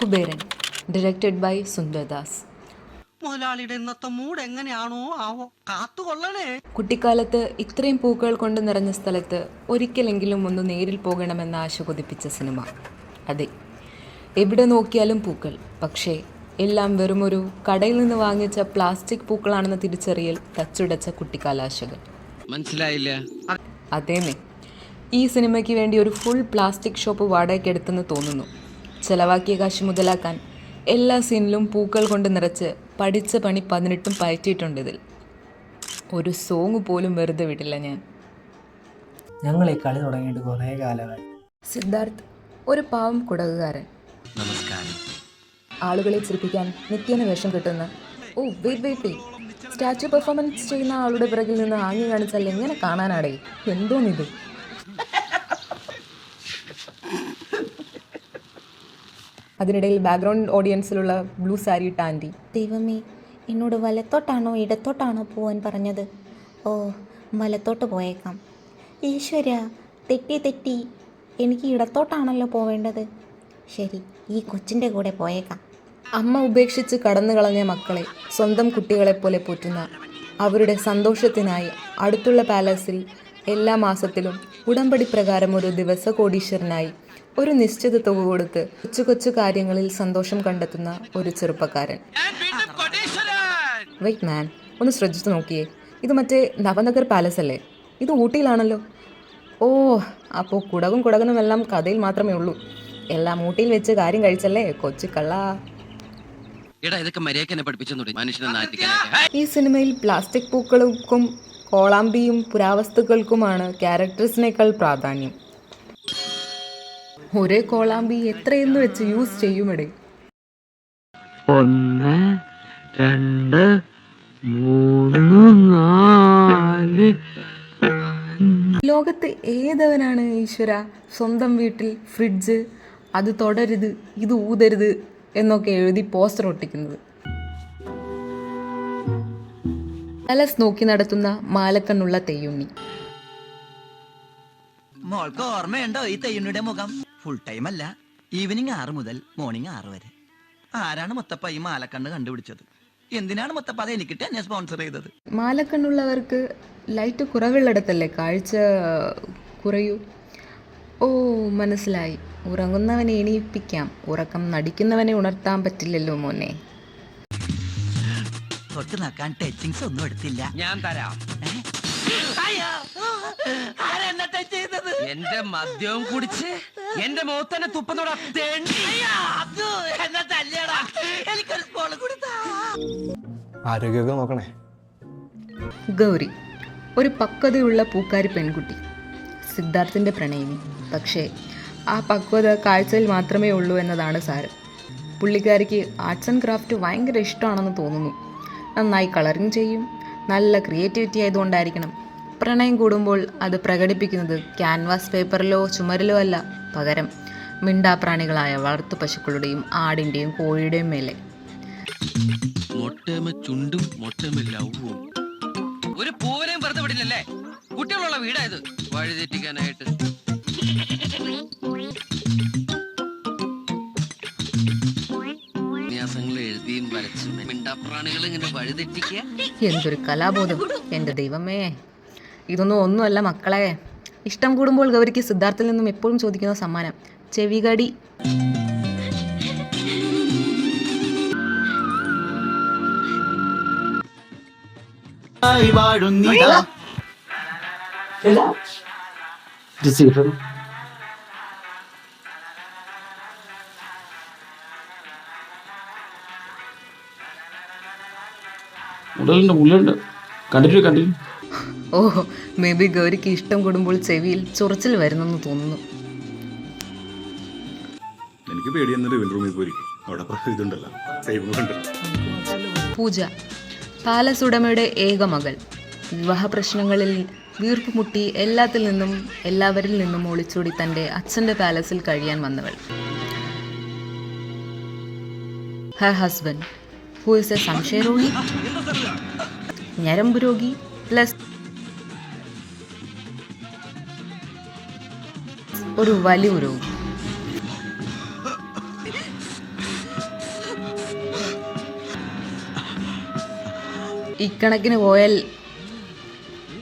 Kuberan, directed by Sundar Das. മുതലാളിയുടെ ഇന്നത്തെ mood എങ്ങനെയാണോ ആവോ, കാത്തുകൊള്ളണേ. കുട്ടിക്കാലത്ത് ഇത്രയും പൂക്കൾ കൊണ്ട് നിറഞ്ഞ സ്ഥലത്ത് ഒരിക്കലെങ്കിലും ഒന്ന് നേരിൽ പോകണമെന്ന ആശ കൊതിപ്പിച്ച സിനിമ. അതെ, എവിടെ നോക്കിയാലും പൂക്കൾ, പക്ഷേ എല്ലാം വെറുമൊരു കടയിൽ നിന്ന് വാങ്ങിച്ച പ്ലാസ്റ്റിക് പൂക്കളാണെന്ന തിരിച്ചറിയൽ തച്ചുടച്ച കുട്ടിക്കാലാശകൾ. മനസ്സിലായില്ല? അതേമേ, ഈ സിനിമയ്ക്ക് വേണ്ടി ഒരു ഫുൾ പ്ലാസ്റ്റിക് ഷോപ്പ് വാടകയ്ക്കെടുത്തെന്ന് തോന്നുന്നു. ചെലവാക്കിയ കാശ് മുതലാക്കാൻ എല്ലാ സീനിലും പൂക്കൾ കൊണ്ട് നിറച്ച് പഠിച്ച പണി 18 പയറ്റിയിട്ടുണ്ട്. ഇതിൽ ഒരു സോങ് പോലും വെറുതെ വിടില്ല ഞാൻ. ഞങ്ങൾ ഈ കളി തുടങ്ങിയിട്ട് കുറേ കാലമായി. സിദ്ധാർത്ഥ് ഒരു പാവം കുടകുകാരൻ. നമസ്കാരം. ആളുകളെ ചിരിപ്പിക്കാൻ നിത്യേന വേഷം കിട്ടുന്ന വെയിറ്റ് സ്റ്റാച്ചു പെർഫോമൻസ് ചെയ്യുന്ന ആളുടെ പിറകിൽ നിന്ന് ആങ്ങി കാണിച്ചാൽ എങ്ങനെ കാണാനാടേ? എന്തോന്നിത്? അതിനിടയിൽ ബാക്ക്ഗ്രൗണ്ട് ഓഡിയൻസിലുള്ള ബ്ലൂ സാരി ഇട്ട ആൻറ്റി, ദൈവമേ, എന്നോട് വലത്തോട്ടാണോ ഇടത്തോട്ടാണോ പോവാൻ പറഞ്ഞത്? ഓ, വലത്തോട്ട് പോയേക്കാം. ഈശ്വര, തെറ്റി, എനിക്ക് ഇടത്തോട്ടാണല്ലോ പോവേണ്ടത്. ശരി, ഈ കൊച്ചിൻ്റെ കൂടെ പോയേക്കാം. അമ്മ ഉപേക്ഷിച്ച് കടന്നു കളഞ്ഞ മക്കളെ സ്വന്തം കുട്ടികളെപ്പോലെ പോറ്റുന്ന അവരുടെ സന്തോഷത്തിനായി അടുത്തുള്ള പാലസിൽ എല്ലാ മാസത്തിലും ഉടമ്പടി പ്രകാരം ഒരു ദിവസ കോടീശ്വരനായി ഒരു നിശ്ചിത തുക കൊടുത്ത് കൊച്ചു കൊച്ചു കാര്യങ്ങളിൽ സന്തോഷം കണ്ടെത്തുന്ന ഒരു ചെറുപ്പക്കാരൻ. വെയിറ്റ് മാൻ, ഒന്ന് ശ്രദ്ധിച്ചു നോക്കിയേ, ഇത് മറ്റേ നവനഗർ പാലസ് അല്ലേ? ഇത് ഊട്ടിയിലാണല്ലോ. ഓ, അപ്പോൾ കുടകനുമെല്ലാം കഥയിൽ മാത്രമേ ഉള്ളൂ. എല്ലാം ഊട്ടിയിൽ വെച്ച് കാര്യം കഴിച്ചല്ലേ കൊച്ചു കള്ള. ഈ സിനിമയിൽ പ്ലാസ്റ്റിക് പൂക്കൾക്കും കോളാമ്പിയും പുരാവസ്തുക്കൾക്കുമാണ് ക്യാരക്ടേഴ്സിനേക്കാൾ പ്രാധാന്യം. ഒരേ കോളാമ്പി എത്രയെന്ന് വെച്ച് യൂസ് ചെയ്യുമിടേ. 1 2 3 4. ലോകത്ത് ഏതവനാണ് ഈശ്വര സ്വന്തം വീട്ടിൽ ഫ്രിഡ്ജ്, അത് തൊടരുത്, ഇത് ഊതരുത് എന്നൊക്കെ എഴുതി പോസ്റ്റർ ഒട്ടിക്കുന്നത്? പാലസ് നോക്കി നടത്തുന്ന മാലക്കണ്ണുള്ള തെയ്യുണ്ണി. മോൾക്ക് ഓർമ്മയുണ്ടോ ഈ തെയ്യുണ്ണിയുടെ മുഖം? ഫുൾ ടൈം അല്ല, ഈവനിങ് 6 മുതൽ മോർണിംഗ് 6 വരെ. ആരാണ് മുത്തപ്പ ഈ മാലക്കണ്ണ് കണ്ടുപിടിച്ചത്? എന്തിനാണ് മുത്തപ്പ അത് എനിക്കിട്ട് എന്നെ സ്പോൺസർ ചെയ്തത്? മാലക്കണ്ണുള്ളവർക്ക് ലൈറ്റ് കുറവുള്ളിടത്തല്ലേ കാഴ്ച കുറയൂ? ഓ, മനസ്സിലായി. ഉറങ്ങുന്നവനെ എണീപ്പിക്കാം, ഉറക്കം നടിക്കുന്നവനെ ഉണർത്താൻ പറ്റില്ലല്ലോ മോനെ. തൊട്ട് നോക്കാൻ ടച്ചിങ്സ് ഒന്നും എടുത്തില്ല. ഞാൻ തരാം. എന്റെ മദ്യവും കുടിച്ച് എന്റെ മുഖത്തന്നെ തുപ്പുന്നോടാ. ആരോഗ്യമൊക്കെ നോക്കണേ. ഗൗരി ഒരു പക്വതയുള്ള പൂക്കാരി പെൺകുട്ടി, സിദ്ധാർത്ഥിൻ്റെ പ്രണയിനി. പക്ഷേ ആ പക്വത കാഴ്ചയിൽ മാത്രമേ ഉള്ളൂ എന്നതാണ് സാരം. പുള്ളിക്കാരിക്ക് ആർട്സ് ആൻഡ് ക്രാഫ്റ്റ് ഭയങ്കര ഇഷ്ടമാണെന്ന് തോന്നുന്നു. നന്നായി കളറിങ് ചെയ്യും. നല്ല ക്രിയേറ്റിവിറ്റി ആയതുകൊണ്ടായിരിക്കണം പ്രണയം കൂടുമ്പോൾ അത് പ്രകടിപ്പിക്കുന്നത് ക്യാൻവാസ് പേപ്പറിലോ ചുമരിലോ അല്ല, പകരം മിണ്ടാപ്രാണികളായ വളർത്തു പശുക്കളുടെയും ആടിൻ്റെയും കോഴിയുടെയും മേലെ. ചുണ്ടും ഒരു പൂവനെയും വെറുതെ വിടില്ലല്ലേ? കുട്ടികളുള്ള വീടായത് വഴിതെറ്റിക്കാനായിട്ട്. എഴുതിയും വരച്ചും മിണ്ടാപ്രാണികൾ ഇങ്ങനെ വഴിതെറ്റിക്കുക. എന്തൊരു കലാബോധം എൻ്റെ ദൈവമേ! ഇതൊന്നും ഒന്നുമല്ല മക്കളെ. ഇഷ്ടം കൂടുമ്പോൾ ഗൗരിക്ക് സിദ്ധാർത്ഥിൽ നിന്നും എപ്പോഴും ചോദിക്കുന്ന സമ്മാനം ചെവികടി. ഓ, മേ ബി ഗൗരിക്ക് ഇഷ്ടം കൂടുമ്പോൾ ചെവിയിൽ ചൊറിച്ചിൽ വരുന്നെന്ന് തോന്നുന്നു. എനിക്ക് പേടിയെന്ന് ലിവിംഗ് റൂമിൽ പോയിരിക്കും. അവിടെ ഇതുണ്ടല്ലോ, പൂജ പാലസ് ഉടമയുടെ ഏക മകൾ. വിവാഹ പ്രശ്നങ്ങളിൽ വീർപ്പുമുട്ടി എല്ലാവരിൽ നിന്നും ഒളിച്ചോടി തൻ്റെ അച്ഛൻ്റെ പാലസിൽ കഴിയാൻ വന്നവൾ. Her husband who is a സംശയരോഗി, ഞരമ്പ് രോഗി പ്ലസ് ഒരു വലിയ രോഗി. ഇക്കണക്കിന് പോയാൽ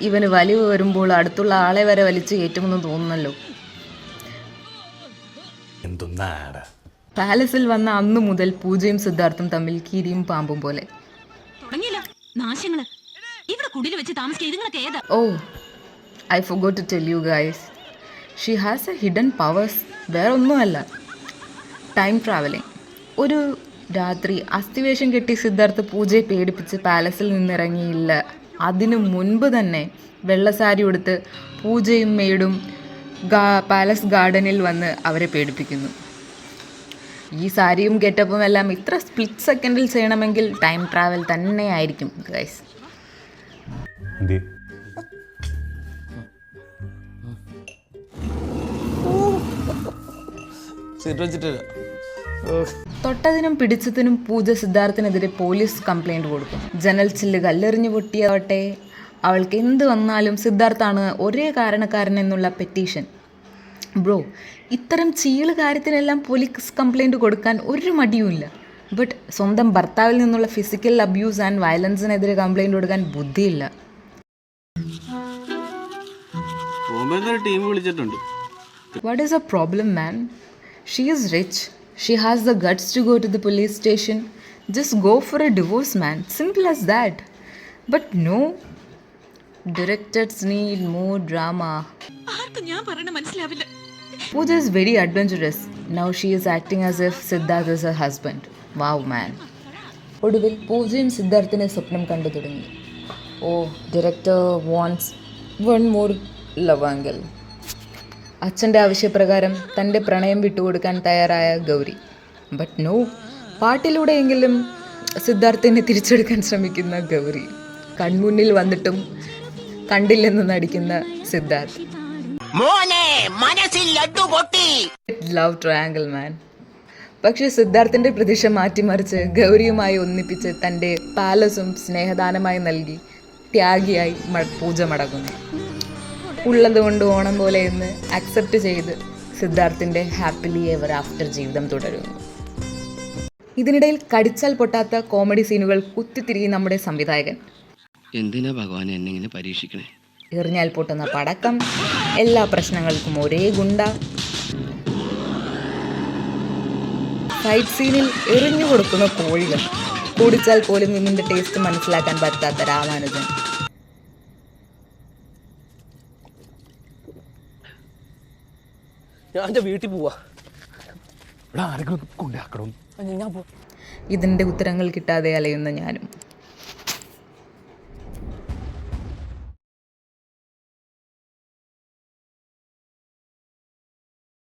ഇവന് വലിവ് വരുമ്പോൾ അടുത്തുള്ള ആളെ വരെ വലിച്ചു കയറ്റുമെന്ന് തോന്നുന്നല്ലോ. പാലസിൽ വന്ന അന്നു മുതൽ പൂജയും സിദ്ധാർത്ഥും തമ്മിൽ കീരിയും പാമ്പും പോലെ. Oh, I forgot to tell you guys. She has a hidden powers. വേറെ ഒന്നുമല്ല, ടൈം ട്രാവലിംഗ്. ഒരു രാത്രി അസ്ഥിവേഷം കെട്ടി സിദ്ധാർത്ഥ് പൂജയെ പേടിപ്പിച്ച് പാലസിൽ നിന്നിറങ്ങിയില്ല. അതിനു മുൻപ് തന്നെ വെള്ളസാരി ഉടുത്ത് പൂജയും മേടും പാലസ് ഗാർഡനിൽ വന്ന് അവരെ പേടിപ്പിക്കുന്നു. ഈ സാരിയും ഗെറ്റപ്പും എല്ലാം ഇത്ര സ്പ്ലിറ്റ് സെക്കൻഡിൽ ചെയ്യണമെങ്കിൽ ടൈം ട്രാവൽ തന്നെയായിരിക്കും ഗൈസ്. തൊട്ടതിനും പിടിച്ചതിനും പൂജ സിദ്ധാർത്ഥിനെതിരെ പോലീസ് കംപ്ലൈൻറ്റ് കൊടുക്കും. ജനൽ ചില്ല് കല്ലെറിഞ്ഞു പൊട്ടിയാവട്ടെ, അവൾക്ക് എന്ത് വന്നാലും സിദ്ധാർത്ഥാണ് ഒരേ കാരണക്കാരൻ എന്നുള്ള പെറ്റീഷൻ. ബ്രോ, ഇത്തരം ചീള് കാര്യത്തിനെല്ലാം പോലീസ് കംപ്ലൈൻറ്റ് കൊടുക്കാൻ ഒരു മടിയുമില്ല. ബട്ട് സ്വന്തം ഭർത്താവിൽ നിന്നുള്ള ഫിസിക്കൽ അബ്യൂസ് ആൻഡ് വയലൻസിനെതിരെ കംപ്ലൈൻറ്റ് കൊടുക്കാൻ ബുദ്ധിയില്ല. What is a problem, man? She is rich. She has the guts to go to the police station. Just go for a divorce, man. Simple as that. But no. Directors need more drama. Pooja is very adventurous. Now she is acting as if Siddharth is her husband. Wow, man. ഒടുവിൽ പൂജയും സിദ്ധാർത്ഥിനെ സ്വപ്നം കണ്ടു തുടങ്ങി. Director wants one more love angle. അച്ഛൻ്റെ ആവശ്യപ്രകാരം തൻ്റെ പ്രണയം വിട്ടുകൊടുക്കാൻ തയ്യാറായ ഗൗരി. ബട്ട് നോ, പാട്ടിലൂടെയെങ്കിലും സിദ്ധാർത്ഥിനെ തിരിച്ചെടുക്കാൻ ശ്രമിക്കുന്ന ഗൗരി. കൺമുന്നിൽ വന്നിട്ടും കണ്ടില്ലെന്ന് നടിക്കുന്ന സിദ്ധാർത്ഥ്. ലവ് ട്രയാങ്കിൾ, മാൻ. പക്ഷേ സിദ്ധാർത്ഥിൻ്റെ പ്രതീക്ഷ മാറ്റിമറിച്ച് ഗൗരിയുമായി ഒന്നിപ്പിച്ച് തൻ്റെ പാലസും സ്നേഹദാനമായി നൽകി ത്യാഗിയായി പൂജ മടങ്ങുന്നു. ഉള്ളതുകൊണ്ട് ഓണം പോലെ എന്ന് അക്സെപ്റ്റ് ചെയ്ത് സിദ്ധാർത്ഥിൻ്റെ ഹാപ്പിലി എവർ ആഫ്റ്റർ ജീവിതം തുടരുന്നു. ഇതിനിടയിൽ കടിച്ചാൽ പൊട്ടാത്ത കോമഡി സീനുകൾ കുത്തിത്തിരികി നമ്മുടെ സംവിധായകൻ. എന്തിനാ ഭഗവാൻ എന്നെ ഇങ്ങനെ പരീക്ഷിക്കണേ? എറിഞ്ഞാൽ പൊട്ടുന്ന പടക്കം, എല്ലാ പ്രശ്നങ്ങൾക്കും ഒരേ ഗുണ്ട, ഫൈറ്റ് സീനിൽ എറിഞ്ഞു കൊടുക്കുന്ന കോഴികൾ, കുടിച്ചാൽ പോലും ഇതിൻ്റെ ടേസ്റ്റ് മനസ്സിലാക്കാൻ പറ്റാത്ത രാമാനുജൻ. വീട്ടിൽ പോവാ. ഇതിൻ്റെ ഉത്തരങ്ങൾ കിട്ടാതെ അലയുന്ന ഞാനും.